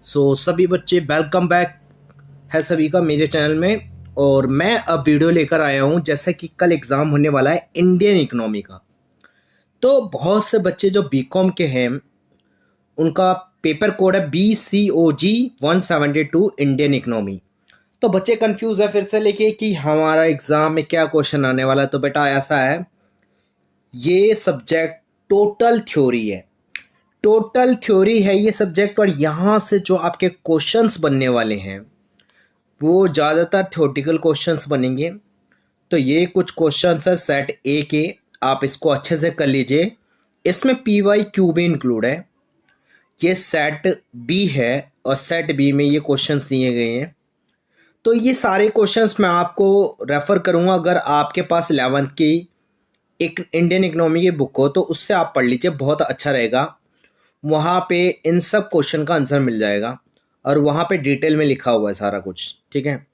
सभी बच्चे welcome back है सभी का मेरे चैनल में। और मैं अब वीडियो लेकर आया हूं जैसा कि कल एग्जाम होने वाला है इंडियन इकोनॉमी का। तो बहुत से बच्चे जो बीकॉम के हैं उनका पेपर कोड है BCOG 172 इंडियन इकोनॉमी। तो बच्चे कंफ्यूज है फिर से लेके कि हमारा एग्जाम में क्या क्वेश्चन आने वाला है। तो बेटा ऐसा है, ये सब्जेक्ट टोटल थ्योरी है। टोटल थ्योरी है ये सब्जेक्ट, और यहाँ से जो आपके क्वेश्चंस बनने वाले हैं वो ज़्यादातर थ्योरेटिकल क्वेश्चंस बनेंगे। तो ये कुछ क्वेश्चंस है सेट ए के, आप इसको अच्छे से कर लीजिए। इसमें PYQ भी इंक्लूड है। ये सेट बी है और सेट बी में ये क्वेश्चंस दिए गए हैं। तो ये सारे क्वेश्चंस मैं आपको रेफर करूंगा। अगर आपके पास 11th की एक इंडियन इकोनॉमी की बुक हो तो उससे आप पढ़ लीजिए, बहुत अच्छा रहेगा। वहाँ पे इन सब क्वेश्चन का आंसर मिल जाएगा और वहाँ पे डिटेल में लिखा हुआ है सारा कुछ। ठीक है,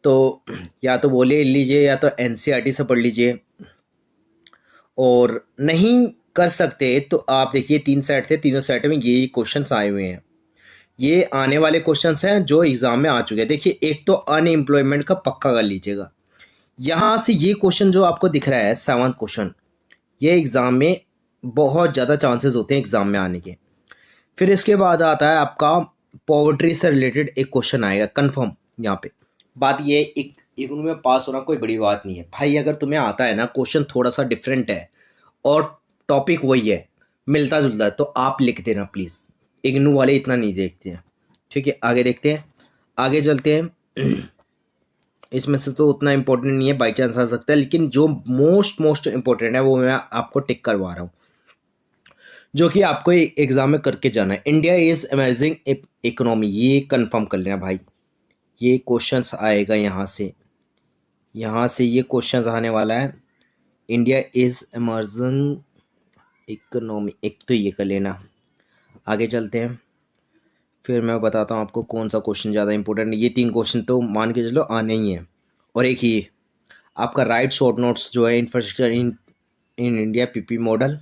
तो या तो वो ले लीजिए या तो NCERT से पढ़ लीजिए। और नहीं कर सकते तो आप देखिए 3 सेट थे, तीनों सेट में ये क्वेश्चंस आए हुए हैं। ये आने वाले क्वेश्चंस हैं जो एग्जाम में आ चुके हैं। देखिए एक तो अनएम्प्लॉयमेंट का पक्का कर लीजिएगा। यहाँ से ये क्वेश्चन जो आपको दिख रहा है 7th क्वेश्चन, ये एग्जाम में बहुत ज़्यादा चांसेस होते हैं एग्जाम में आने के। फिर इसके बाद आता है आपका पॉवर्टी से रिलेटेड एक क्वेश्चन आएगा कंफर्म। यहाँ पे बात ये एक इकोनॉमी में पास होना कोई बड़ी बात नहीं है भाई। अगर तुम्हें आता है ना, क्वेश्चन थोड़ा सा डिफरेंट है और टॉपिक वही है, मिलता जुलता है, तो आप लिख देना प्लीज़। इग्नू वाले इतना नहीं देखते हैं। ठीक है, आगे देखते हैं, आगे चलते हैं। इसमें से तो उतना इंपॉर्टेंट नहीं है, बाई चांस आ सकता है, लेकिन जो मोस्ट मोस्ट इंपॉर्टेंट है वो मैं आपको टिक करवा रहा हूँ, जो कि आपको एग्जाम में करके जाना है। इंडिया इज अमेजिंग इकोनॉमी, ये कंफर्म कर लेना भाई। ये क्वेश्चंस आएगा यहाँ से ये क्वेश्चंस आने वाला है। इंडिया इज अमेजिंग इकोनॉमी, एक तो ये कर लेना। आगे चलते हैं, फिर मैं बताता हूँ आपको कौन सा क्वेश्चन ज़्यादा इंपॉर्टेंट है। ये 3 क्वेश्चन तो मान के चलो आने ही हैं। और एक ही आपका राइट शॉर्ट नोट्स जो है infrastructure in in India PP model,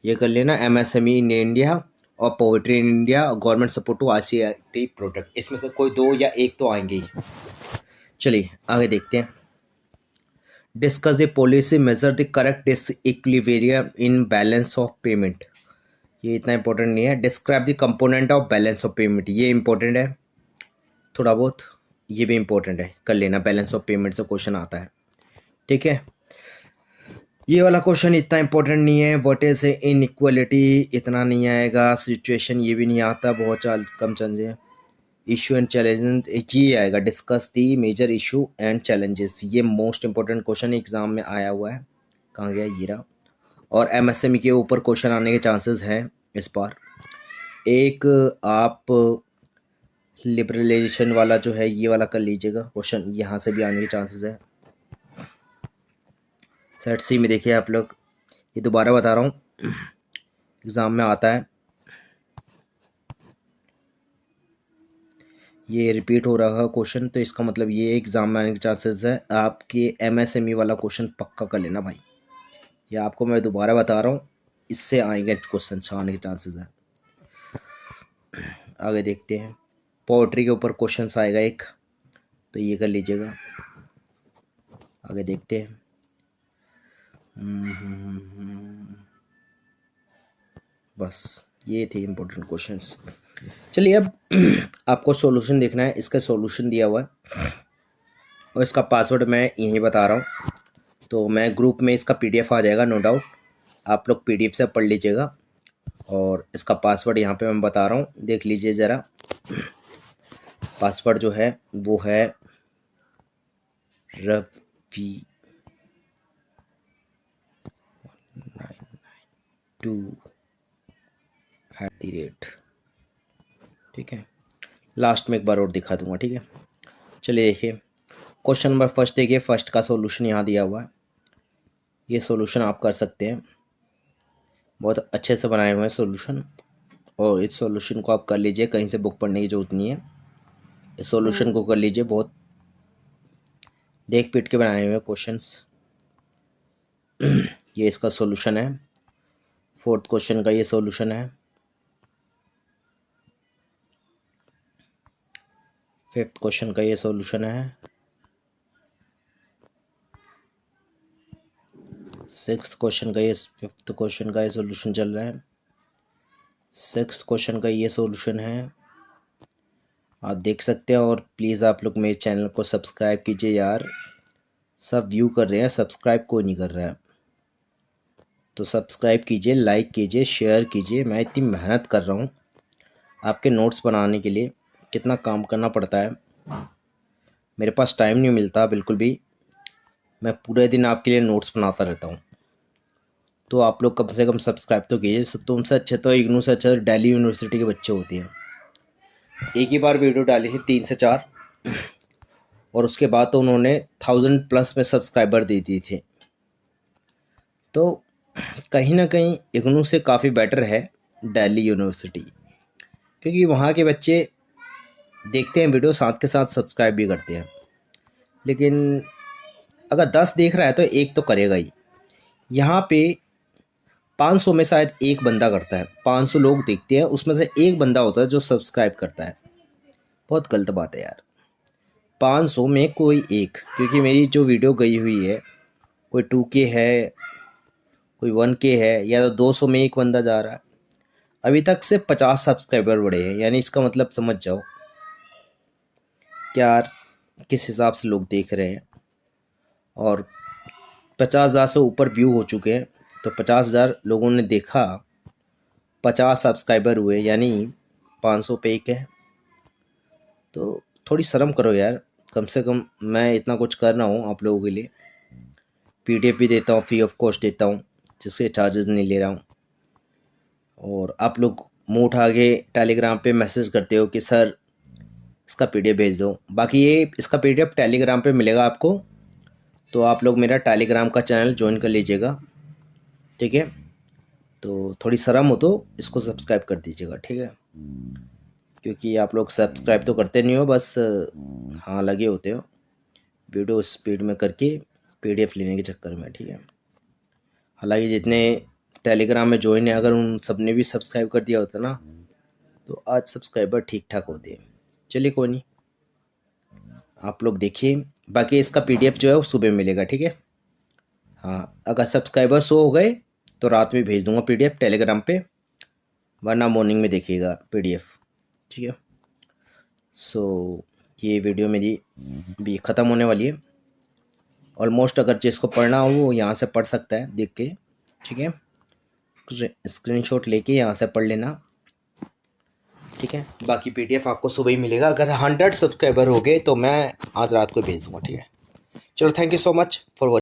ये कर लेना। MSME इन इंडिया और पोवर्टी इन इंडिया और government support to ICT product, इसमें से कोई 2 या 1 तो आएंगे ही। चलिए आगे देखते हैं। Discuss the policy measure the correct disequilibrium in balance of payment, ये इतना इंपॉर्टेंट नहीं है। Describe the component of balance of payment, ये इंपॉर्टेंट है थोड़ा बहुत, ये भी इंपॉर्टेंट है, कर लेना। बैलेंस ऑफ पेमेंट से क्वेश्चन आता है। ठीक है, ये वाला क्वेश्चन इतना इंपॉर्टेंट नहीं है। व्हाट इज इनइक्वालिटी, इतना नहीं आएगा। सिचुएशन ये भी नहीं आता, बहुत कम चांसेस है। इशू एंड चैलेंजेस ये आएगा। Discuss the major issue and challenges, ये मोस्ट इंपॉर्टेंट क्वेश्चन एग्जाम में आया हुआ है। कहाँ गया ये रहा। और MSME के ऊपर क्वेश्चन आने के चांसेस हैं इस बार। एक आप लिबरलाइजेशन वाला जो है ये वाला कर लीजिएगा, क्वेश्चन यहाँ से भी आने के चांसेस है। सेट सी में देखिए आप लोग, ये दोबारा बता रहा हूँ, एग्ज़ाम में आता है, ये रिपीट हो रहा है क्वेश्चन, तो इसका मतलब ये एग्ज़ाम में आने के चांसेस है। आपके MSME वाला क्वेश्चन पक्का कर लेना भाई। ये आपको मैं दोबारा बता रहा हूँ, इससे आएंगे क्वेश्चन आने के चांसेस है। आगे देखते हैं, पोएट्री के ऊपर क्वेश्चन आएगा एक, तो ये कर लीजिएगा। आगे देखते हैं। बस ये थे इम्पोर्टेंट क्वेश्चंस। चलिए अब आपको सॉल्यूशन देखना है। इसका सॉल्यूशन दिया हुआ है और इसका पासवर्ड मैं यहीं बता रहा हूँ। तो मैं ग्रुप में इसका PDF आ जाएगा, नो डाउट आप लोग PDF से पढ़ लीजिएगा। और इसका पासवर्ड यहाँ पे मैं बता रहा हूँ, देख लीजिए ज़रा। पासवर्ड जो है वो है रवि 92@। ठीक है, लास्ट में एक बार और दिखा दूंगा। ठीक है, चलिए देखिए क्वेश्चन नंबर फर्स्ट देखिए। फर्स्ट का सॉल्यूशन यहाँ दिया हुआ है, ये सॉल्यूशन आप कर सकते हैं, बहुत अच्छे से बनाए हुए हैं सॉल्यूशन। और इस सॉल्यूशन को आप कर लीजिए, कहीं से बुक पढ़ने की जरूरत नहीं है। इस सॉल्यूशन को कर लीजिए, बहुत देख पीट के बनाए हुए हैं क्वेश्चंस। ये इसका सॉल्यूशन है, 4th क्वेश्चन का ये सॉल्यूशन है। 5th क्वेश्चन का ये सॉल्यूशन है। 6th क्वेश्चन का ये 5th क्वेश्चन का ये सॉल्यूशन चल रहा है। 6th क्वेश्चन का ये सॉल्यूशन है, आप देख सकते हैं। और प्लीज़ आप लोग मेरे चैनल को सब्सक्राइब कीजिए यार, सब व्यू कर रहे हैं, सब्सक्राइब कोई नहीं कर रहा है। तो सब्सक्राइब कीजिए, लाइक कीजिए, शेयर कीजिए। मैं इतनी मेहनत कर रहा हूँ आपके नोट्स बनाने के लिए, कितना काम करना पड़ता है, मेरे पास टाइम नहीं मिलता बिल्कुल भी। मैं पूरे दिन आपके लिए नोट्स बनाता रहता हूँ। तो आप लोग कम से कम सब्सक्राइब तो कीजिए। तुमसे अच्छे तो इग्नू से अच्छे दिल्ली यूनिवर्सिटी के बच्चे होते हैं। एक ही बार वीडियो डाली थी 3 से 4, और उसके बाद तो उन्होंने 1000+ में सब्सक्राइबर दे दिए थे। तो कहीं ना कहीं इग्नू से काफ़ी बेटर है दिल्ली यूनिवर्सिटी, क्योंकि वहाँ के बच्चे देखते हैं वीडियो, साथ के साथ सब्सक्राइब भी करते हैं। लेकिन अगर 10 देख रहा है तो एक तो करेगा ही। यहाँ पे 500 में शायद एक बंदा करता है, 500 लोग देखते हैं, उसमें से एक बंदा होता है जो सब्सक्राइब करता है। बहुत गलत बात है यार, 500 में कोई एक। क्योंकि मेरी जो वीडियो गई हुई है, कोई 2K है, कोई 1K है, या तो 200 में एक बंदा जा रहा है। अभी तक से 50 सब्सक्राइबर बढ़े हैं, यानी इसका मतलब समझ जाओ कि यार किस हिसाब से लोग देख रहे हैं। और 50,000 से ऊपर व्यू हो चुके हैं, तो 50,000 लोगों ने देखा, 50 सब्सक्राइबर हुए, यानी 500 पे एक है। तो थोड़ी शर्म करो यार, कम से कम मैं इतना कुछ कर रहा हूँ आप लोगों के लिए। PDF भी देता हूँ, फ्री ऑफ कॉस्ट देता हूँ, जिसके चार्जेस नहीं ले रहा हूँ। और आप लोग मुँह उठा के टेलीग्राम पे मैसेज करते हो कि सर इसका PDF भेज दो। बाकी ये इसका PDF टेलीग्राम पे मिलेगा आपको, तो आप लोग मेरा टेलीग्राम का चैनल ज्वाइन कर लीजिएगा, ठीक है। तो थोड़ी शर्म हो तो इसको सब्सक्राइब कर दीजिएगा, ठीक है। क्योंकि आप लोग सब्सक्राइब तो करते नहीं हो, बस हाँ लगे होते हो वीडियो स्पीड में करके PDF लेने के चक्कर में, ठीक है। हालांकि जितने टेलीग्राम में ज्वाइन है, अगर उन सब ने भी सब्सक्राइब कर दिया होता ना, तो आज सब्सक्राइबर ठीक ठाक होते। चलिए कोई नहीं, आप लोग देखिए। बाकी इसका PDF जो है वो सुबह मिलेगा, ठीक है। हाँ, अगर सब्सक्राइबर 100 हो गए तो रात में भेज दूंगा PDF टेलीग्राम पे, वरना मॉर्निंग में देखिएगा PDF, ठीक है। सो ये वीडियो मेरी भी ख़त्म होने वाली है ऑलमोस्ट। अगर जिसको पढ़ना हो वो यहाँ से पढ़ सकता है देख के, ठीक है। स्क्रीनशॉट लेके यहाँ से पढ़ लेना, ठीक है। बाकी PDF आपको सुबह ही मिलेगा। अगर 100 सब्सक्राइबर हो गए तो मैं आज रात को भेज दूँगा, ठीक है। चलो, thank you so much for watching.